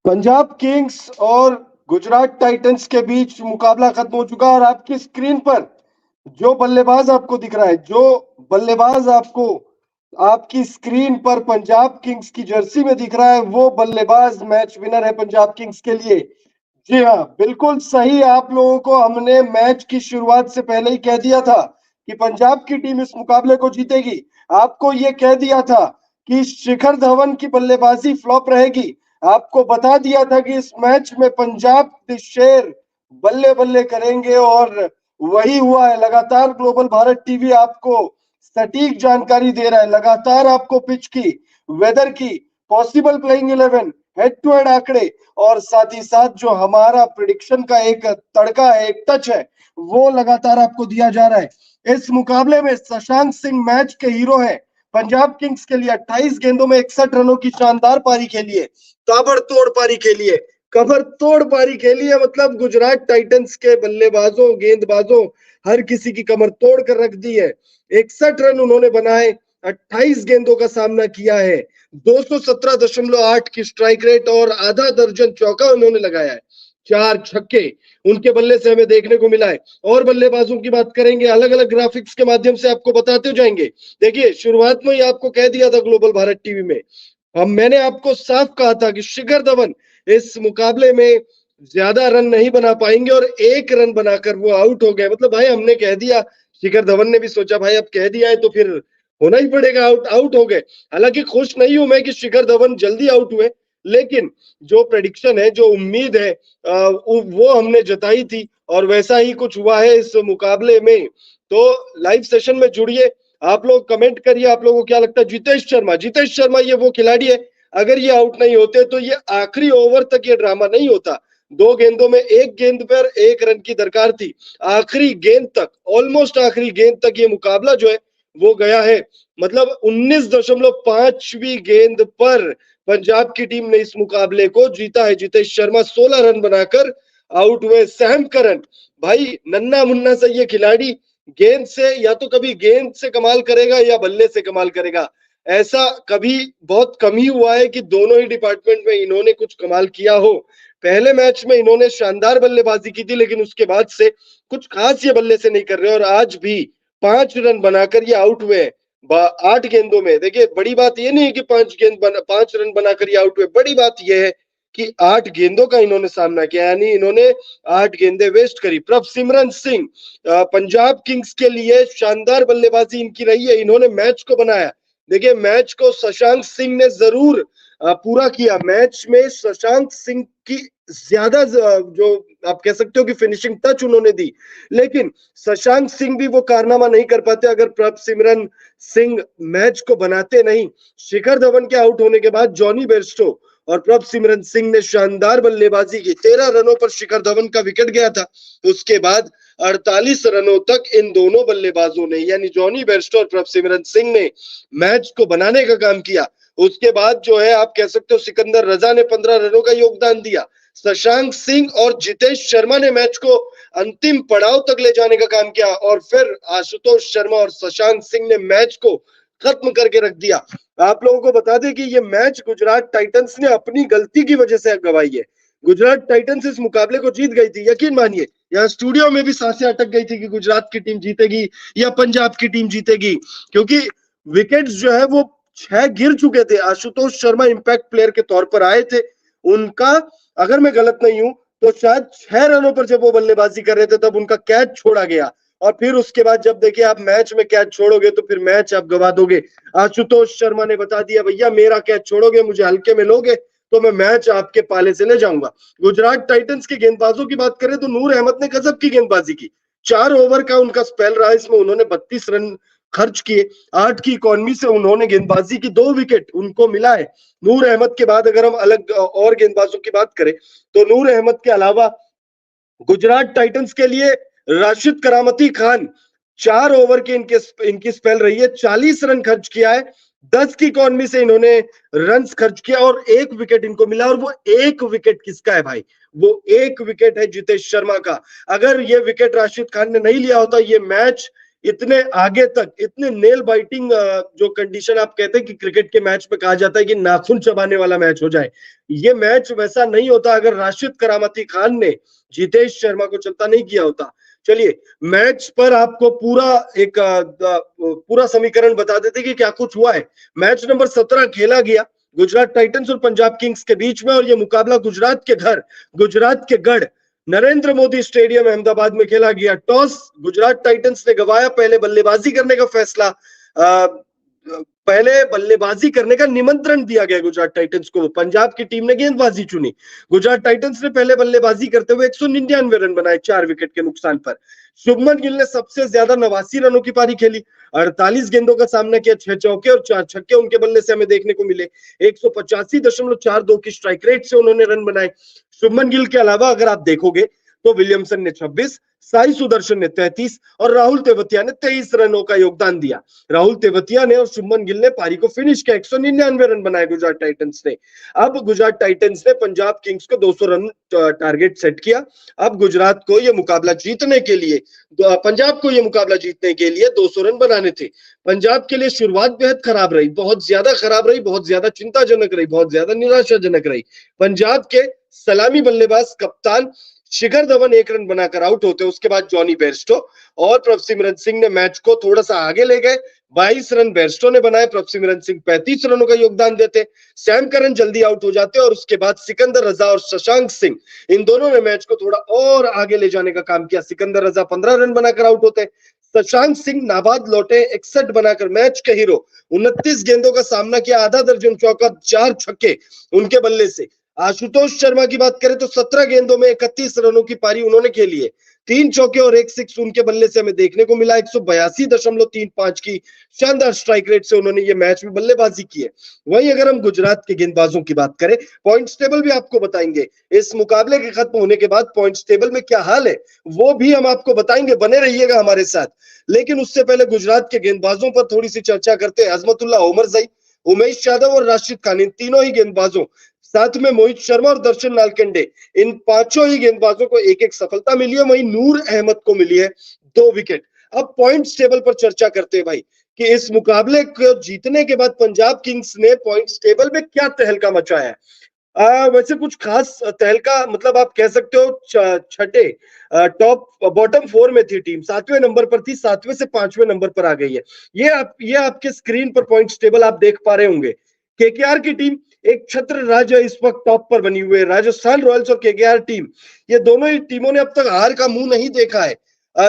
Punjab Kings और Gujarat Titans के बीच मुकाबला खत्म हो चुका है और आपकी स्क्रीन पर जो बल्लेबाज आपको दिख रहा है, जो बल्लेबाज आपको आपकी स्क्रीन पर पंजाब किंग्स की जर्सी में दिख रहा है, वो बल्लेबाज मैच विनर है पंजाब किंग्स के लिए। जी हाँ, बिल्कुल सही। आप लोगों को हमने मैच की शुरुआत से पहले ही कह दिया था कि पंजाब की टीम इस मुकाबले को जीतेगी। आपको ये कह दिया था कि शिखर धवन की बल्लेबाजी फ्लॉप रहेगी। आपको बता दिया था कि इस मैच में पंजाब के शेर बल्ले बल्ले करेंगे और वही हुआ है। लगातार ग्लोबल भारत टीवी आपको सटीक जानकारी दे रहा है, लगातार आपको पिच की, वेदर की, possible playing 11, head to head आंकड़े और साथ ही साथ जो हमारा प्रिडिक्शन का एक तड़का है, एक टच है, वो लगातार आपको दिया जा रहा है। इस मुकाबले में शशांक सिंह मैच के हीरो हैं। पंजाब किंग्स के लिए 28 गेंदों में 61 रनों की शानदार पारी खेली है, ताबड़तोड़ पारी खेली है, कबर तोड़ पारी खेली है। मतलब गुजरात टाइटंस के बल्लेबाजों, गेंदबाजों, हर किसी की कमर तोड़ कर रख दी है। 61 रन उन्होंने बनाए, 28 गेंदों का सामना किया है, 217.8 की स्ट्राइक रेट और आधा दर्जन चौका उन्होंने लगाया है, 4 छक्के उनके बल्ले से हमें देखने को मिला है। और बल्लेबाजों की बात करेंगे, अलग अलग ग्राफिक्स के माध्यम से आपको बताते जाएंगे। देखिए, शुरुआत में ही आपको कह दिया था ग्लोबल भारत टीवी में, हम मैंने आपको साफ कहा था कि शिखर धवन इस मुकाबले में ज्यादा रन नहीं बना पाएंगे और 1 रन बनाकर वो आउट हो गए। मतलब भाई हमने कह दिया, शिखर धवन ने भी सोचा भाई अब कह दिया है तो फिर होना ही पड़ेगा, आउट आउट हो गए। हालांकि खुश नहीं हूं मैं कि शिखर धवन जल्दी आउट हुए, लेकिन जो प्रेडिक्शन है, जो उम्मीद है, वो हमने जताई थी और वैसा ही कुछ हुआ है इस मुकाबले में। तो लाइव सेशन में जुड़िए, आप लोग कमेंट करिए, आप लोगों को क्या लगता है। जितेश शर्मा ये वो खिलाड़ी है, अगर ये आउट नहीं होते तो ये आखिरी ओवर तक ये ड्रामा नहीं होता। 2 गेंदों में 1 गेंद पर 1 रन की दरकार थी, आखिरी गेंद तक, ऑलमोस्ट आखिरी गेंद तक ये मुकाबला जो है वो गया है। मतलब 19.5वीं गेंद पर पंजाब की टीम ने इस मुकाबले को जीता है। जितेश शर्मा 16 रन बनाकर आउट हुए। सैम करन भाई नन्ना मुन्ना सा ये खिलाड़ी गेंद से या तो कभी गेंद से कमाल करेगा या बल्ले से कमाल करेगा। ऐसा कभी बहुत कम ही हुआ है कि दोनों ही डिपार्टमेंट में इन्होंने कुछ कमाल किया हो। पहले मैच में इन्होंने शानदार बल्लेबाजी की थी, लेकिन उसके बाद से कुछ खास ये बल्ले से नहीं कर रहे और आज भी 5 रन बनाकर ये आउट हुए 8 गेंदों में। देखिए, बड़ी बात ये नहीं है कि 5 रन बनाकर ये आउट हुए, बड़ी बात ये है कि 8 गेंदों का इन्होंने सामना किया, यानी इन्होंने 8 गेंदें वेस्ट करी। प्रभसिमरन सिंह पंजाब किंग्स के लिए शानदार बल्लेबाजी इनकी रही है, इन्होंने मैच को बनाया। देखिए, मैच को शशांक सिंह ने जरूर पूरा किया। मैच में शशांक सिंह की ज्यादा जो आप कह सकते हो कि फिनिशिंग टच उन्होंने दी, लेकिन शशांक सिंह भी वो कारनामा नहीं कर पाते अगर प्रभसिमरन सिंह मैच को बनाते नहीं। शिखर धवन के आउट होने के बाद जॉनी बेयरस्टो और प्रभसिमरन सिंह ने शानदार बल्लेबाजी की। 13 रनों पर शिखर धवन का विकेट गया था, उसके बाद 48 रनों तक इन दोनों बल्लेबाजों ने, यानी जॉनी बेयरस्टो और प्रभसिमरन सिंह ने मैच को बनाने का काम किया। उसके बाद जो है आप कह सकते हो सिकंदर रजा ने 15 रनों का योगदान दिया। शशांक सिंह और जितेश शर्मा ने मैच को अंतिम पड़ाव तक ले जाने का काम किया और फिर आशुतोष शर्मा और शशांक सिंह ने मैच को खत्म करके रख दिया। आप लोगों को बता दें कि ये मैच गुजरात टाइटंस ने अपनी गलती की वजह से गवाई है। गुजरात टाइटंस इस मुकाबले को जीत गई थी, यकीन मानिए यहाँ स्टूडियो में भी सांसें अटक गई थी कि गुजरात की टीम जीतेगी या पंजाब की टीम जीतेगी, क्योंकि विकेट्स जो है वो 6 गिर चुके थे। आशुतोष शर्मा इंपैक्ट प्लेयर के तौर पर आए थे, उनका अगर मैं गलत नहीं हूं तो शायद 6 रनों पर जब वो बल्लेबाजी कर रहे थे तब उनका कैच छोड़ा गया और फिर उसके बाद जब देखिए आप मैच में कैच छोड़ोगे तो फिर मैच आप गवा दोगे। आशुतोष शर्मा ने बता दिया, भैया मेरा कैच छोड़ोगे, मुझे हल्के में लोगे तो मैं मैच आपके पाले से ले जाऊंगा। गुजरात टाइटंस के गेंदबाजों की बात करें तो नूर अहमद ने गजब की गेंदबाजी की। 4 ओवर का उनका स्पेल रहा, इसमें उन्होंने 32 रन खर्च किए। 8 की इकोनॉमी से उन्होंने गेंदबाजी की, 2 विकेट उनको मिला है। नूर अहमद के बाद अगर हम अलग और गेंदबाजों की बात करें तो नूर अहमद के अलावा गुजरात टाइटंस के लिए राशिद करामती खान, 4 ओवर की इनकी स्पेल रही है, 40 रन खर्च किया है। 10 की इकोनॉमी से इन्होंने रन खर्च किया और 1 विकेट इनको मिला। और वो 1 विकेट किसका है भाई? वो 1 विकेट है जितेश शर्मा का। अगर ये विकेट राशिद खान ने नहीं लिया होता, ये मैच इतने आगे तक, इतने नेल बाइटिंग जो कंडीशन आप कहते हैं कि क्रिकेट के मैच में कहा जाता है कि नाखून चबाने वाला मैच हो जाए, ये मैच वैसा नहीं होता अगर राशिद करामती खान ने जितेश शर्मा को चलता नहीं किया होता। चलिए मैच पर आपको पूरा एक पूरा समीकरण बता देते कि क्या कुछ हुआ है। मैच नंबर 17 खेला गया गुजरात टाइटंस और पंजाब किंग्स के बीच में, और ये मुकाबला गुजरात के घर, गुजरात के गढ़ नरेंद्र मोदी स्टेडियम अहमदाबाद में खेला गया। टॉस गुजरात टाइटंस ने गंवाया, पहले बल्लेबाजी करने का फैसला पहले बल्लेबाजी करने का निमंत्रण दिया गया गुजरात टाइटंस को, पंजाब की टीम ने गेंदबाजी चुनी। गुजरात टाइटंस ने पहले बल्लेबाजी करते हुए 199 रन बनाए 4 विकेट के नुकसान पर। शुभमन गिल ने सबसे ज्यादा 89 रनों की पारी खेली, 48 गेंदों का सामना किया, 6 चौके और 4 छक्के उनके बल्ले से हमें देखने को मिले। 185.42 की स्ट्राइक रेट से उन्होंने रन बनाए। शुभमन गिल के अलावा अगर आप देखोगे तो विलियमसन ने 26, साई सुदर्शन ने 33 और राहुल तेवतिया ने 23 रनों का योगदान दिया। राहुल तेवतिया ने और शुभमन गिल ने पारी को फिनिश किया, 199 रन बनाए गुजरात टाइटंस ने। अब गुजरात टाइटंस ने पंजाब किंग्स को 200 रन टारगेट सेट किया। अब गुजरात को यह मुकाबला जीतने के लिए, पंजाब को यह मुकाबला जीतने के लिए 200 रन बनाने थे। पंजाब के लिए शुरुआत बेहद खराब रही, बहुत ज्यादा खराब रही, बहुत ज्यादा चिंताजनक रही, बहुत ज्यादा निराशाजनक रही। पंजाब के सलामी बल्लेबाज कप्तान शिखर धवन 1 रन बनाकर आउट होते, उसके बाद जॉनी बेयरस्टो और प्रभसिमरन सिंह ने मैच को थोड़ा सा आगे ले गए। 22 रन बेयरस्टो ने बनाए, प्रभसिमरन सिंह 35 रनों का योगदान देते। सैम करन जल्दी आउट हो जाते और उसके बाद सिकंदर रजा और शशांक सिंह, इन दोनों ने मैच को थोड़ा और आगे ले जाने का काम किया। सिकंदर रजा 15 रन बनाकर आउट होते, शशांक सिंह नाबाद लौटे 61 बनाकर मैच के हीरो। 29 गेंदों का सामना किया, आधा दर्जन चौका, 4 छक्के उनके बल्ले से। आशुतोष शर्मा की बात करें तो 17 गेंदों में 31 रनों की पारी उन्होंने खेली है, 3 चौके और 1 सिक्स उनके बल्ले से हमें देखने को मिला। 182.35 की शानदार स्ट्राइक रेट से उन्होंने ये मैच में बल्लेबाजी की है। वहीं अगर हम गुजरात के गेंदबाजों की बात करें, पॉइंट्स टेबल भी आपको बताएंगे, इस मुकाबले के खत्म होने के बाद पॉइंट्स टेबल में क्या हाल है वो भी हम आपको बताएंगे, बने रहिएगा हमारे साथ। लेकिन उससे पहले गुजरात के गेंदबाजों पर थोड़ी सी चर्चा करते हैं। अजमतुल्लाह ओमरजई, उमेश यादव और राशिद खान, इन तीनों ही गेंदबाजों, साथ में मोहित शर्मा और दर्शन नालकंडे, इन पांचों ही गेंदबाजों को एक एक सफलता मिली है। वहीं नूर अहमद को मिली है 2 विकेट। अब पॉइंट्स टेबल पर चर्चा करते हैं भाई कि इस मुकाबले को जीतने के बाद पंजाब किंग्स ने पॉइंट्स टेबल में क्या तहलका मचाया है। वैसे कुछ खास तहलका, मतलब आप कह सकते हो छठे टॉप बॉटम 4 में थी टीम, 7वें नंबर पर थी, 7वें से 5वें नंबर पर आ गई है। ये आपके स्क्रीन पर पॉइंट्स टेबल आप देख पा रहे होंगे। केकेआर की टीम एक छत्र राज्य इस वक्त टॉप पर बनी हुई है। राजस्थान रॉयल्स और केकेआर टीम, ये दोनों ही टीमों ने अब तक हार का मुंह नहीं देखा है।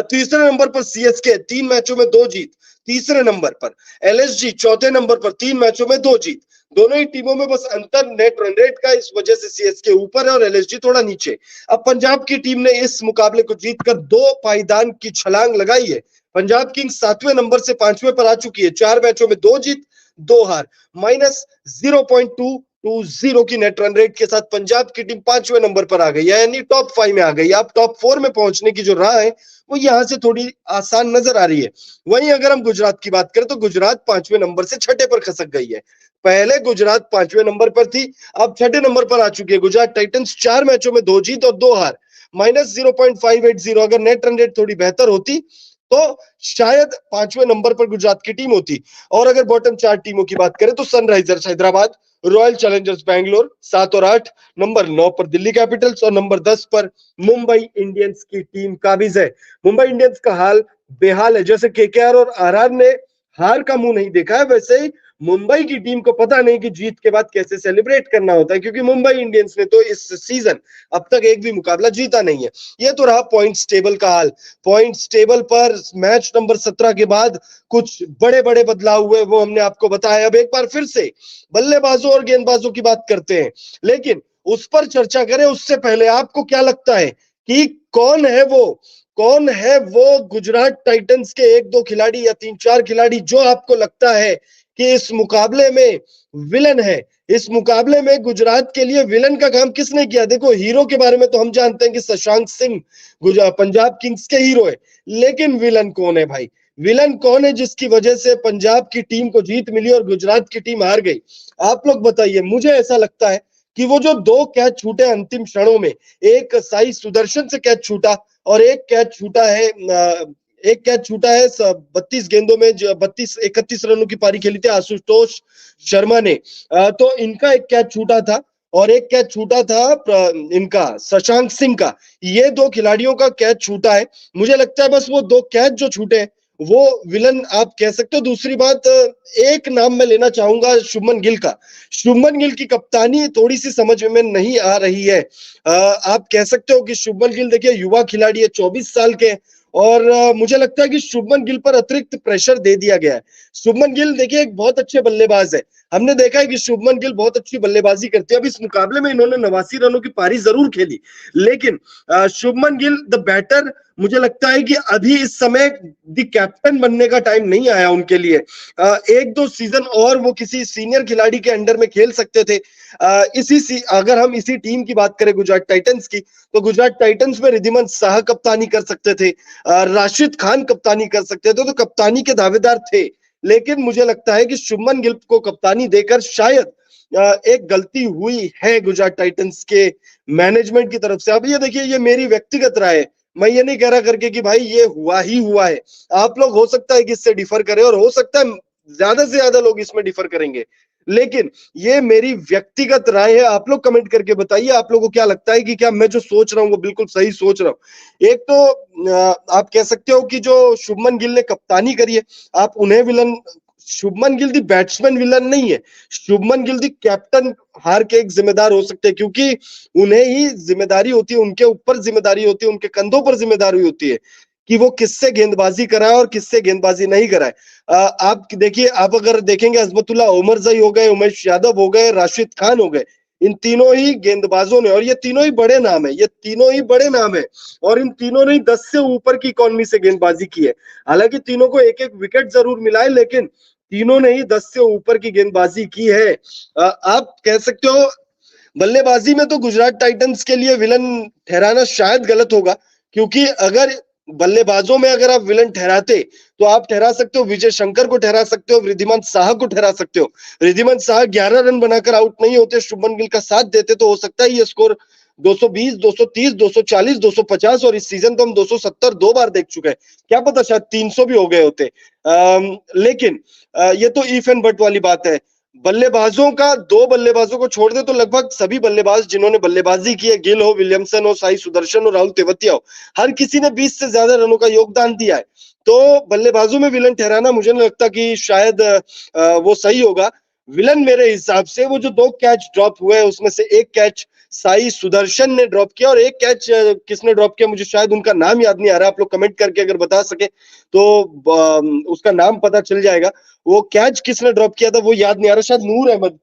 तीसरे नंबर पर सीएसके, 3 मैचों में 2 जीत। तीसरे नंबर पर एलएसजी, चौथे नंबर पर 3 मैचों में 2 जीत। दोनों ही टीमों में बस अंतर नेट रन रेट का, इस वजह से सीएसके ऊपर है और एलएसजी थोड़ा नीचे। अब पंजाब की टीम ने इस मुकाबले को जीतकर 2 पायदान की छलांग लगाई है। पंजाब किंग्स 7वें नंबर से 5वें पर आ चुकी है, 4 मैचों में 2 जीत 2 हार, -0.220 की नेट रन रेट के साथ पंजाब की टीम 5वें नंबर पर आ गई है, यानी टॉप 5 में आ गई। आप टॉप 4 में पहुंचने की जो राह है वो यहां से थोड़ी आसान नजर आ रही है। वहीं अगर हम गुजरात की बात करें तो गुजरात 5वें नंबर से 6ठे पर खसक गई है। पहले गुजरात 5वें नंबर पर थी, अब 6ठे नंबर पर आ चुकी है। गुजरात टाइटंस 4 मैचों में 2 जीत और 2 हार, -0.580। अगर नेट रन रेट थोड़ी बेहतर होती तो शायद 5वें नंबर पर गुजरात की टीम होती। और अगर बॉटम 4 टीमों की बात करें तो Sunrisers Hyderabad, royal Challengers Bangalore 7 और 8, नंबर 9 पर दिल्ली कैपिटल्स और नंबर 10 पर मुंबई इंडियंस की टीम काबिज है। मुंबई इंडियंस का हाल बेहाल है। जैसे केकेआर और आरआर ने हार का मुंह नहीं देखा है, वैसे ही मुंबई की टीम को पता नहीं कि जीत के बाद कैसे सेलिब्रेट करना होता है, क्योंकि मुंबई इंडियंस ने तो इस सीजन अब तक एक भी मुकाबला जीता नहीं है। यह तो रहा पॉइंट्स टेबल का हाल। पॉइंट्स टेबल पर मैच नंबर 17 के बाद कुछ बड़े बड़े बदलाव हुए, वो हमने आपको बताया। अब एक बार फिर से बल्लेबाजों और गेंदबाजों की बात करते हैं, लेकिन उस पर चर्चा करें उससे पहले आपको क्या लगता है कि कौन है वो गुजरात टाइटंस के 1-2 खिलाड़ी या 3-4 खिलाड़ी जो आपको लगता है कि इस मुकाबले में विलन है? इस मुकाबले में गुजरात के लिए विलन का काम किसने किया? देखो, हीरो के बारे में तो हम जानते हैं कि शशांक सिंह पंजाब किंग्स के हीरो है, लेकिन विलन कौन है भाई? विलन कौन है जिसकी वजह से पंजाब की टीम को जीत मिली और गुजरात की टीम हार गई? आप लोग बताइए। मुझे ऐसा लगता है कि वो जो 2 कैच छूटे अंतिम क्षणों में, एक साई सुदर्शन से कैच छूटा और एक कैच छूटा है एक कैच छूटा है 32 गेंदों में, 31 रनों की पारी खेली थी आशुतोष शर्मा ने। तो इनका एक कैच छूटा था और एक कैच छूटा था इनका शशांक सिंह का। ये दो खिलाड़ियों का कैच छूटा है। मुझे लगता है बस वो दो कैच जो छूटे हैं वो विलन आप कह सकते हो। दूसरी बात, एक नाम मैं लेना चाहूंगा शुभमन गिल का। शुभमन गिल की कप्तानी थोड़ी सी समझ में नहीं आ रही है। आप कह सकते हो कि शुभमन गिल देखिए युवा खिलाड़ी है, 24 साल के, और मुझे लगता है कि शुभमन गिल पर अतिरिक्त प्रेशर दे दिया गया है। शुभमन गिल देखिए एक बहुत अच्छे बल्लेबाज है, हमने देखा है कि शुभमन गिल बहुत अच्छी बल्लेबाजी करते हैं। अब इस मुकाबले में इन्होंने 89 रनों की पारी जरूर खेली, लेकिन शुभमन गिल द बैटर, मुझे लगता है कि अभी इस समय द कैप्टन बनने का टाइम नहीं आया उनके लिए। एक दो सीजन और वो किसी सीनियर खिलाड़ी के अंडर में खेल सकते थे। अगर हम इसी टीम की बात करें गुजरात टाइटंस की, तो गुजरात टाइटंस में रिद्धिमान साहा कप्तानी कर सकते थे, राशिद खान कप्तानी कर सकते थे, तो कप्तानी के दावेदार थे। लेकिन मुझे लगता है कि शुभमन गिल को कप्तानी देकर शायद एक गलती हुई है गुजरात टाइटंस के मैनेजमेंट की तरफ से। अब ये देखिए, ये मेरी व्यक्तिगत राय है, मैं ये नहीं कह रहा करके कि भाई ये हुआ ही हुआ है। आप लोग हो सकता है कि इससे डिफर करें, और हो सकता है ज्यादा से ज्यादा लोग इसमें डिफर करेंगे, लेकिन ये मेरी व्यक्तिगत राय है। आप लोग कमेंट करके बताइए आप लोगों को क्या लगता है कि क्या मैं जो सोच रहा हूँ वो बिल्कुल सही सोच रहा हूँ। एक तो आप कह सकते हो कि जो शुभमन गिल ने कप्तानी करी है, आप उन्हें विलन, शुभमन गिल दी बैट्समैन विलन नहीं है, शुभमन गिल दी कैप्टन हार के एक जिम्मेदार हो सकते हैं, क्योंकि उन्हें ही जिम्मेदारी होती है, उनके ऊपर जिम्मेदारी होती है, उनके कंधों पर जिम्मेदारी होती है कि वो किससे गेंदबाजी कराए और किससे गेंदबाजी नहीं कराए। आप देखिए, आप अगर देखेंगे अजमतुल्लाह ओमरजई हो गए, उमेश यादव हो गए, राशिद खान हो गए, इन तीनों ही गेंदबाजों ने, और ये तीनों ही बड़े नाम है, ये तीनों ही बड़े नाम है, और इन तीनों ने 10 से ऊपर की इकॉनमी से गेंदबाजी की है। हालांकि तीनों को एक एक विकेट जरूर मिला है, लेकिन तीनों ने ही 10 से ऊपर की गेंदबाजी की है। आप कह सकते हो बल्लेबाजी में तो गुजरात टाइटंस के लिए विलन ठहराना शायद गलत होगा, क्योंकि अगर बल्लेबाजों में अगर आप विलन ठहराते तो आप ठहरा सकते हो विजय शंकर को, ठहरा सकते हो रिद्धिमान साहा को, ठहरा सकते हो। रिद्धिमान साहा 11 रन बनाकर आउट नहीं होते, शुभमन गिल का साथ देते, तो हो सकता है ये स्कोर 220, 230, 240, 250, और इस सीजन तो हम 270 दो बार देख चुके हैं, क्या पता शायद 300 भी हो गए होते। लेकिन ये तो इफ एंड बट वाली बात है। बल्लेबाजों का, दो बल्लेबाजों को छोड़ दे तो लगभग सभी बल्लेबाज जिन्होंने बल्लेबाजी की है, गिल हो, विलियमसन हो, साई सुदर्शन हो, राहुल तेवतिया हो, हर किसी ने 20 से ज्यादा रनों का योगदान दिया है। तो बल्लेबाजों में विलन ठहराना मुझे नहीं लगता कि शायद वो सही होगा। विलन मेरे हिसाब से वो जो दो कैच ड्रॉप हुए उसमें से एक कैच साई सुदर्शन ने ड्रॉप किया, और एक कैच किसने ड्रॉप किया मुझे शायद उनका नाम याद नहीं आ रहा, आप लोग कमेंट करके अगर बता सके तो उसका नाम पता चल जाएगा। वो कैच किसने ड्रॉप किया था वो याद नहीं आ रहा, शायद नूर अहमद,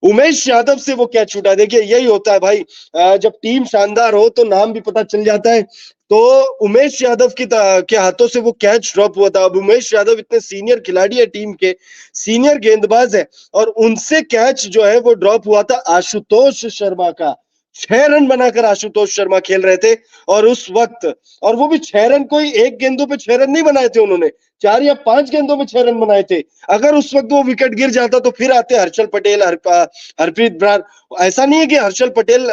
उमेश यादव से वो कैच छूटा। देखिए यही होता है भाई, जब टीम शानदार हो तो नाम भी पता चल जाता है। तो उमेश यादव के हाथों से वो कैच ड्रॉप हुआ था। अब उमेश यादव इतने सीनियर खिलाड़ी है, टीम के सीनियर गेंदबाज है, और उनसे कैच जो है वो ड्रॉप हुआ था आशुतोष शर्मा का। 6 रन बनाकर आशुतोष शर्मा खेल रहे थे, और उस वक्त, और वो भी 6 रन, कोई एक गेंदों पे 6 रन नहीं बनाए थे उन्होंने, 4 या 5 गेंदों में 6 रन बनाए थे। अगर उस वक्त वो विकेट गिर जाता तो फिर आते हर्षल पटेल, हरप्रीत ब्रार। ऐसा नहीं है कि हर्षल पटेल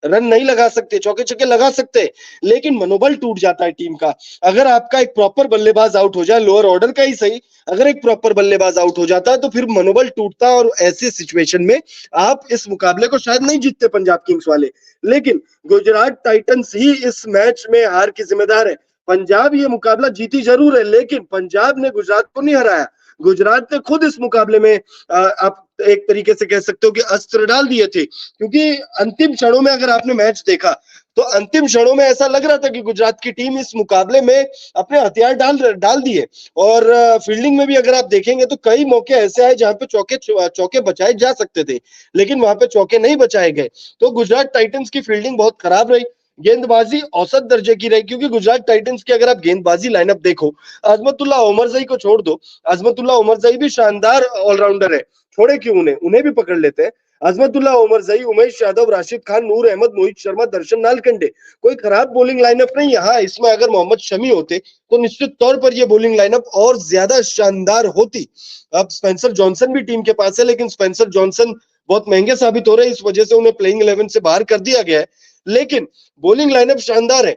रन नहीं लगा सकते, चौके छक्के लगा सकते, लेकिन मनोबल टूट जाता है टीम का। अगर आपका एक प्रॉपर बल्लेबाज आउट हो जाए, लोअर ऑर्डर का ही सही, अगर एक प्रॉपर बल्लेबाज आउट हो जाता है तो फिर मनोबल टूटता है, और ऐसे सिचुएशन में आप इस मुकाबले को शायद नहीं जीतते पंजाब किंग्स वाले। लेकिन गुजरात टाइटंस ही इस मैच में हार की जिम्मेदार है। पंजाब ये मुकाबला जीती जरूर है, लेकिन पंजाब ने गुजरात को नहीं हराया। गुजरात ने खुद इस मुकाबले में आप एक तरीके से कह सकते हो कि अस्त्र डाल दिए थे, क्योंकि अंतिम क्षणों में अगर आपने मैच देखा तो अंतिम क्षणों में ऐसा लग रहा था कि गुजरात की टीम इस मुकाबले में अपने हथियार डाल डाल दिए। और फील्डिंग में भी अगर आप देखेंगे तो कई मौके ऐसे आए जहां पे चौके बचाए जा सकते थे, लेकिन वहां पे चौके नहीं बचाए गए। तो गुजरात टाइटंस की फील्डिंग बहुत खराब रही, गेंदबाजी औसत दर्जे की रही, क्योंकि गुजरात टाइटंस की अगर आप गेंदबाजी लाइनअप देखो, अजमतुल्लाह ओमरजई को छोड़ दो, अजमतुल्लाह ओमरजई भी शानदार ऑलराउंडर है, छोड़े क्यों उन्हें, उन्हें भी पकड़ लेते हैं। अजमतुल्लाह ओमरजई, उमेश यादव, राशिद खान, नूर अहमद, मोहित शर्मा, दर्शन नालकंडे, कोई खराब बॉलिंग लाइनअप नहीं है। हाँ, इसमें अगर मोहम्मद शमी होते तो निश्चित तौर पर यह बॉलिंग लाइनअप और ज्यादा शानदार होती। अब स्पेंसर जॉनसन भी टीम के पास है, लेकिन स्पेंसर जॉनसन बहुत महंगे साबित हो रहे हैं, इस वजह से उन्हें प्लेइंग 11 से बाहर कर दिया गया है। लेकिन बॉलिंग लाइनअप शानदार है।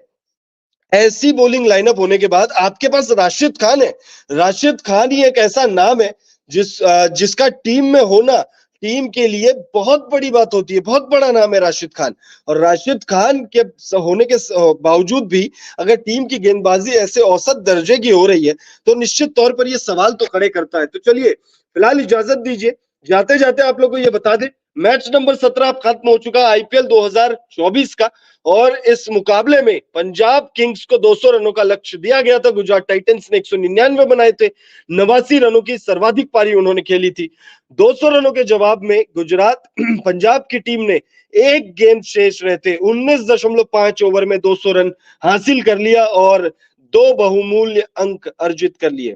ऐसी बॉलिंग लाइनअप होने के बाद आपके पास राशिद खान है। राशिद खान ही एक ऐसा नाम है जिसका टीम में होना टीम के लिए बहुत बड़ी बात होती है, बहुत बड़ा नाम है राशिद खान। और राशिद खान के होने के बावजूद भी अगर टीम की गेंदबाजी ऐसे औसत दर्जे की हो रही है तो निश्चित तौर पर यह सवाल तो खड़े करता है। तो चलिए फिलहाल इजाजत दीजिए, जाते जाते आप लोग को यह बता दें मैच नंबर 17 अब खत्म हो चुका आईपीएल 2024 का, और इस मुकाबले में पंजाब किंग्स को 200 रनों का लक्ष्य दिया गया था। गुजरात टाइटंस ने 199 बनाए थे, 89 रनों की सर्वाधिक पारी उन्होंने खेली थी। 200 रनों के जवाब में गुजरात पंजाब की टीम ने एक गेंद शेष रहते 19.5 ओवर में 200 रन हासिल कर लिया और 2 बहुमूल्य अंक अर्जित कर लिए।